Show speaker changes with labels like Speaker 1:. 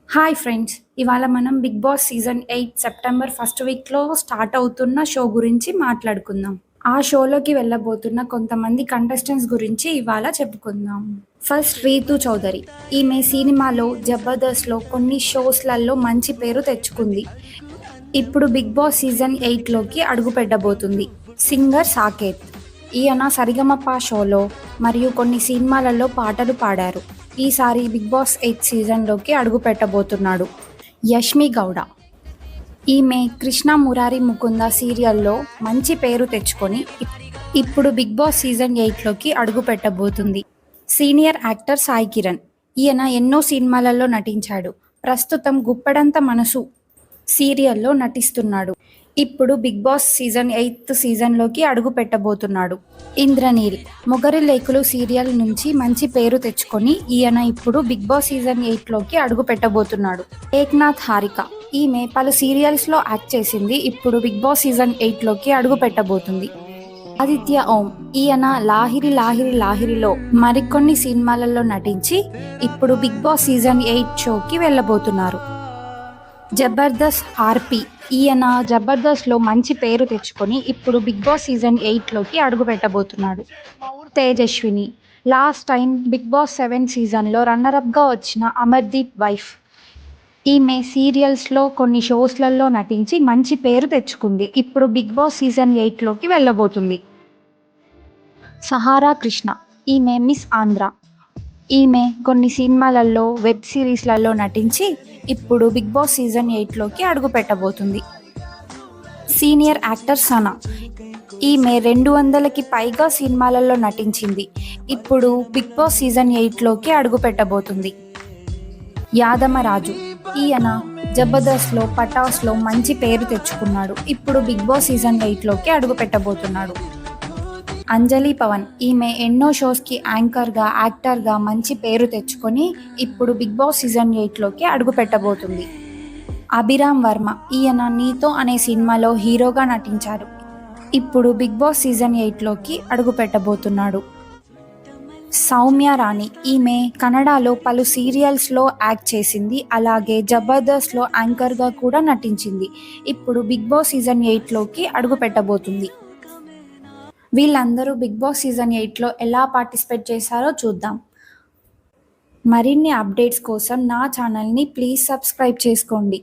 Speaker 1: Hi friends! ఇవాళ మనం 'Bigg Boss' season 8 September first వీక్‌లో స్టార్ట్ అవుతున్న షో గురించి మాట్లాడుకుందాం. ఆ షోలోకి వెళ్ళబోతున్న కొంతమంది కంటెస్టెంట్స్ గురించి ఇవాళ చెప్పుకుందాం. ఫస్ట్ రీతూ చౌదరి. ఈమె సినిమాలో, జబర్దస్త్‌లో కొన్ని షోస్‌లలో మంచి పేరు తెచ్చుకుంది. ఇప్పుడు 'బిగ్ బాస్' సీజన్ 8లోకి అడుగుపెట్టబోతుంది. సింగర్ సాకేత్. ఈయన 'సరిగమప' షోలో మరియు కొన్ని సినిమాలలో పాటలు పాడారు. ఈసారి 'బిగ్ బాస్ 8 సీజన్లోకి అడుగుపెట్టబోతున్నాడు. యష్మి గౌడ. ఈమె 'కృష్ణ మురారి ముకుంద' సీరియల్లో మంచి పేరు తెచ్చుకొని ఇప్పుడు 'బిగ్ బాస్' సీజన్ 8లోకి అడుగుపెట్టబోతుంది. Senior actor Sai Kiran. ఈయన ఎన్నో సినిమాలలో నటించాడు. ప్రస్తుతం 'గుప్పెడంత మనసు' సీరియల్లో నటిస్తున్నాడు. ఇప్పుడు 'బిగ్ బాస్' సీజన్ 8 సీజన్లోకి అడుగుపెట్టబోతున్నాడు. ఇంద్రనీల్. 'మొగలిరేకులు' సీరియల్ నుంచి మంచి పేరు తెచ్చుకొని ఈయన ఇప్పుడు 'బిగ్ బాస్' సీజన్ 8లోకి అడుగుపెట్టబోతున్నాడు. ఏక్నాథ్ హారిక. ఈమె పలు సీరియల్స్లో యాక్ట్ చేసింది. ఇప్పుడు 'బిగ్ బాస్' సీజన్ 8లోకి అడుగుపెట్టబోతుంది. ఆదిత్య ఓం. ఈయన 'లాహిరి లాహిరి లాహిరిలో' మరికొన్ని సినిమాలలో నటించి ఇప్పుడు 'బిగ్ బాస్' సీజన్ 8 షోకి వెళ్ళబోతున్నారు. జబర్దస్త్ ఆర్పి. ఈయన జబర్దస్త్లో మంచి పేరు తెచ్చుకొని ఇప్పుడు 'బిగ్ బాస్' సీజన్ 8లోకి అడుగుపెట్టబోతున్నాడు. Tejaswini. Last time 'Bigg Boss 7 సీజన్లో రన్నరప్గా వచ్చిన అమర్దీప్ వైఫ్. ఈమె సీరియల్స్లో కొన్ని షోస్లలో నటించి మంచి పేరు తెచ్చుకుంది. ఇప్పుడు 'బిగ్ బాస్' సీజన్ 8లోకి వెళ్ళబోతుంది. సహారా కృష్ణ. ఈమె మిస్ ఆంధ్ర. ఈమె కొన్ని సినిమాలలో, వెబ్ సిరీస్లలో నటించి ఇప్పుడు 'బిగ్ బాస్' సీజన్ 8లోకి అడుగుపెట్టబోతుంది. Senior actor Sana. ఈమె 200కి పైగా సినిమాలలో నటించింది. ఇప్పుడు 'బిగ్ బాస్' సీజన్ 8లోకి అడుగుపెట్టబోతుంది. యాదమరాజు. ఈయన జబర్దస్త్లో, పటాస్లో మంచి పేరు తెచ్చుకున్నాడు. ఇప్పుడు 'బిగ్ బాస్' సీజన్ 8లోకి అడుగుపెట్టబోతున్నాడు. అంజలి పవన్. ఈమె ఎన్నో షోస్కి యాంకర్గా, యాక్టర్గా మంచి పేరు తెచ్చుకొని ఇప్పుడు 'బిగ్ బాస్' సీజన్ 8లోకి అడుగుపెట్టబోతుంది. అభిరామ్ వర్మ. ఈయన 'నీతో' అనే సినిమాలో హీరోగా నటించారు. ఇప్పుడు 'బిగ్ బాస్' సీజన్ 8లోకి అడుగుపెట్టబోతున్నాడు. సౌమ్య రాణి. ఈమె కన్నడలో పలు సీరియల్స్లో యాక్ట్ చేసింది. అలాగే జబర్దస్త్లో యాంకర్గా కూడా నటించింది. ఇప్పుడు 'బిగ్ బాస్' సీజన్ 8లోకి అడుగుపెట్టబోతుంది. వీళ్ళందరూ 'బిగ్ బాస్' సీజన్ 8లో ఎలా పార్టిసిపేట్ చేశారో చూద్దాం. మరిన్ని అప్డేట్స్ కోసం నా ఛానల్ని ప్లీజ్ సబ్స్క్రైబ్ చేసుకోండి.